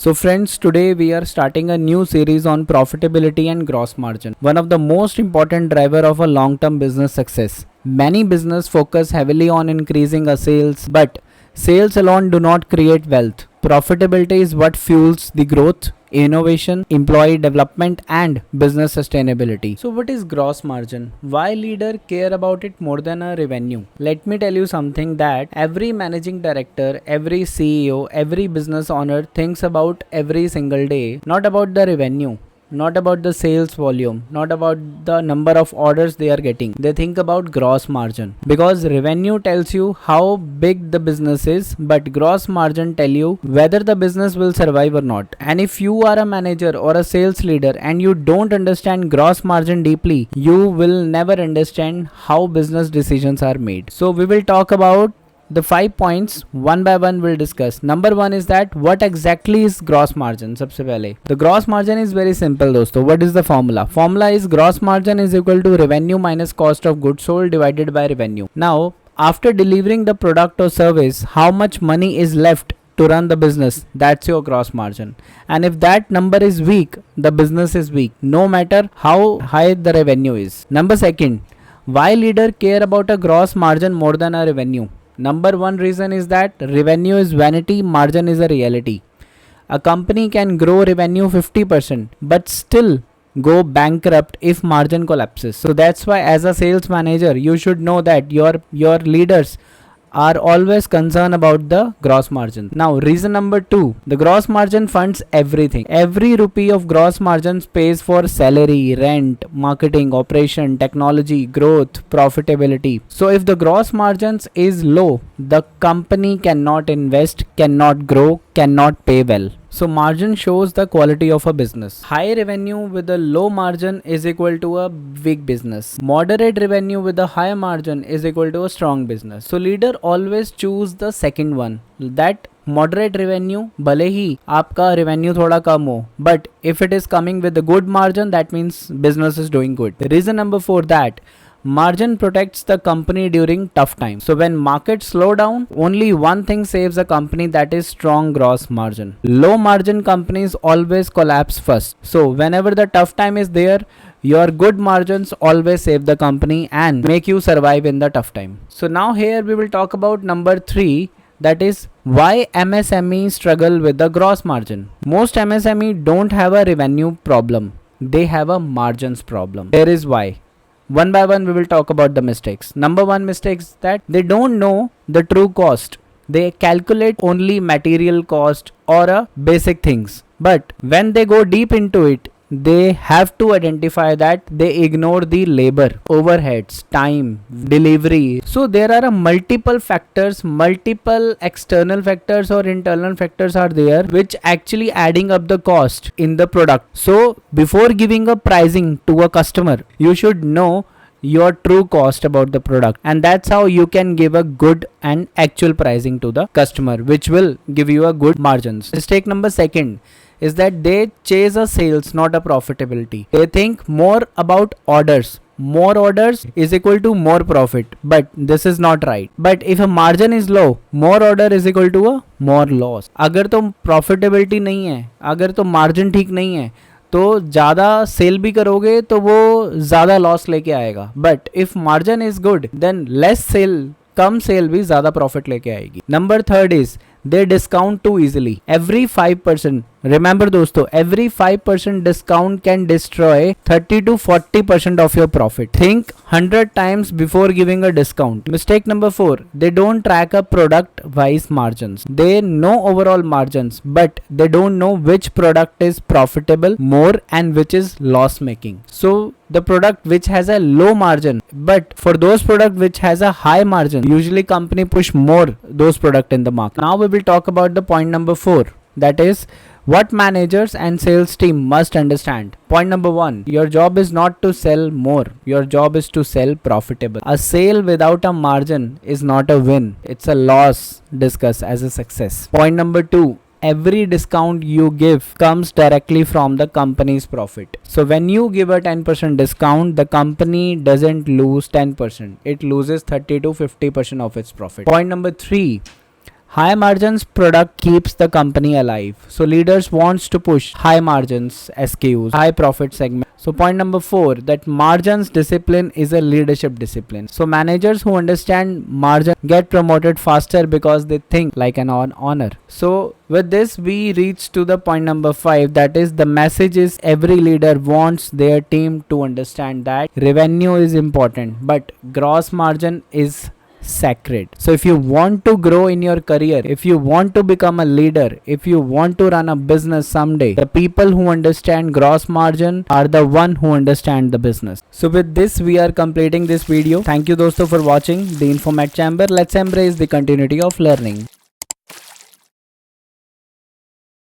So friends, today we are starting a new series on profitability and gross margin, one of the most important driver of a long-term business success. Many business focus heavily on increasing a sales, but sales alone do not create wealth. Profitability is what fuels the growth, innovation, employee development and business sustainability. So what is gross margin? Why leader care about it more than a revenue? Let me tell you something that every managing director, every CEO, every business owner thinks about every single day, not about the revenue, not about the sales volume, not about the number of orders they are getting. They think about gross margin because revenue tells you how big the business is, but gross margin tell you whether the business will survive or not. And if you are a manager or a sales leader and you don't understand gross margin deeply, you will never understand how business decisions are made. So we will talk about the 5 points one by one we'll discuss. Number 1 is that what exactly is gross margin. सबसे पहले the gross margin is very simple दोस्तों. What is the formula? Formula is gross margin is equal to revenue minus cost of goods sold divided by revenue. Now after delivering the product or service, how much money is left to run the business? That's your gross margin. And if that number is weak, the business is weak, no matter how high the revenue is. Number 2, why leader care about a gross margin more than a revenue? Number 1 reason is that revenue is vanity, margin is a reality. A company can grow revenue 50% but still go bankrupt if margin collapses. So that's why as a sales manager you should know that your leaders are always concerned about the gross margin. Now reason number 2, the gross margin funds everything. Every rupee of gross margins pays for salary, rent, marketing, operation, technology, growth, profitability. So if the gross margins is low, the company cannot invest, cannot grow, cannot pay well. So margin shows the quality of a business. High revenue with a low margin is equal to a weak business. Moderate revenue with a high margin is equal to a strong business. So leader always choose the second one, that moderate revenue. भले ही आपका revenue थोड़ा कम हो, but if it is coming with a good margin, that means business is doing good. Reason number 4, that margin protects the company during tough times. So when markets slow down, only one thing saves a company, that is strong gross margin. Low margin companies always collapse first. So whenever the tough time is there, your good margins always save the company and make you survive in the tough time. So now here we will talk about number 3, that is why MSME struggle with the gross margin. Most MSME don't have a revenue problem, they have a margins problem. Here is why. One by one we will talk about the mistakes. Number 1 mistake is that they don't know the true cost. They calculate only material cost or basic things. But when they go deep into it, they have to identify that they ignore the labor, overheads, time, delivery. So there are multiple factors, multiple external factors or internal factors are there which actually adding up the cost in the product. So before giving a pricing to a customer, you should know your true cost about the product, and that's how you can give a good and actual pricing to the customer, which will give you a good margins. Mistake number 2 is that they chase a sales, not a profitability. They think more about orders. More orders is equal to more profit, but this is not right. But if a margin is low, more order is equal to a more loss. अगर तो profitability नहीं है, अगर तो margin ठीक नहीं है, तो ज़्यादा सेल भी करोगे तो वो ज़्यादा लॉस लेके आएगा. But if margin is good then less sale, कम सेल भी ज़्यादा प्रॉफिट लेके आएगी. Number 3 is they discount too easily. Every 5%, remember दोस्तों, every 5% discount can destroy 30 to 40% of your profit. Think 100 times before giving a discount. Mistake number 4, they don't track a product wise margins. They know overall margins, but they don't know which product is profitable more and which is loss making. So the product which has a low margin, but for those product which has a high margin, usually company push more those product in the market. Now we will talk about the point number 4, that is what managers and sales team must understand. Point number 1, your job is not to sell more, your job is to sell profitable. A sale without a margin is not a win, it's a loss discussed as a success. Point number 2, every discount you give comes directly from the company's profit. So when you give a 10% discount, the company doesn't lose 10%. It loses 30 to 50% of its profit. Point number 3, High margins product keeps the company alive. So leaders wants to push high margins SKUs, high profit segment. So point number 4, that margins discipline is a leadership discipline. So managers who understand margin get promoted faster because they think like an honor. So with this we reach to the point number 5, that is the message is every leader wants their team to understand that revenue is important but gross margin is sacred. So if you want to grow in your career, if you want to become a leader, if you want to run a business someday, the people who understand gross margin are the one who understand the business. So with this we are completing this video. Thank you dosto for watching the Infomat Chamber. Let's embrace the continuity of learning.